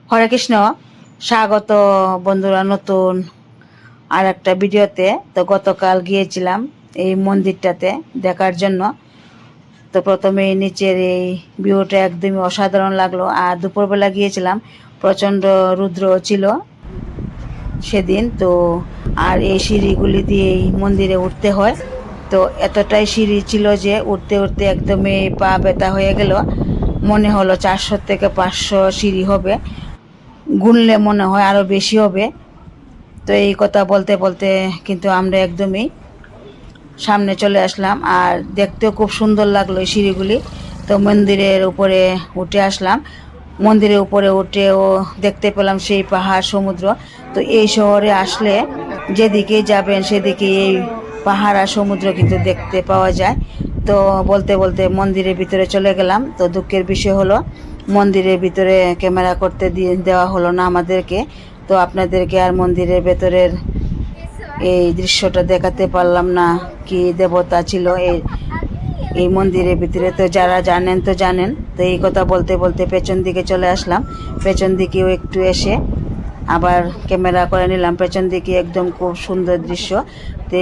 হরে কৃষ্ণ, স্বাগত বন্ধুরা নতুন আর একটা ভিডিওতে। তো গতকাল গিয়েছিলাম এই মন্দিরটাতে দেখার জন্য। তো প্রথমে নিচের এই ভিউটা একদমই অসাধারণ লাগলো। আর দুপুরবেলা গিয়েছিলাম, প্রচণ্ড রুদ্র ছিল সেদিন। তো আর এই সিঁড়িগুলি দিয়ে এই মন্দিরে উঠতে হয়। তো এতটাই সিঁড়ি ছিল যে উঠতে উঠতে একদমই পা ব্যথা হয়ে গেল। মনে হলো 400 থেকে 500 সিঁড়ি হবে, গুনলে মনে হয় আরও বেশি হবে। তো এই কথা বলতে বলতে কিন্তু আমরা একদমই সামনে চলে আসলাম। আর দেখতেও খুব সুন্দর লাগলো এই সিঁড়িগুলি। তো মন্দিরের উপরে উঠে আসলাম। মন্দিরের উপরে উঠেও দেখতে পেলাম সেই পাহাড়, সমুদ্র। তো এই শহরে আসলে যেদিকেই যাবেন সেদিকে এই পাহাড় আর সমুদ্র কিন্তু দেখতে পাওয়া যায়। তো বলতে বলতে মন্দিরের ভিতরে চলে গেলাম। তো দুঃখের বিষয় হলো মন্দিরের ভিতরে ক্যামেরা করতে দেওয়া হলো না আমাদেরকে। তো আপনাদেরকে আর মন্দিরের ভেতরের এই দৃশ্যটা দেখাতে পারলাম না। কি দেবতা ছিল এই মন্দিরের ভিতরে, তো যারা জানেন তো জানেন। তো এই কথা বলতে বলতে পেছন দিকে চলে আসলাম। পেছন দিকেও একটু এসে আবার ক্যামেরা করে নিলাম। পেছন দিকে একদম খুব সুন্দর দৃশ্য। তো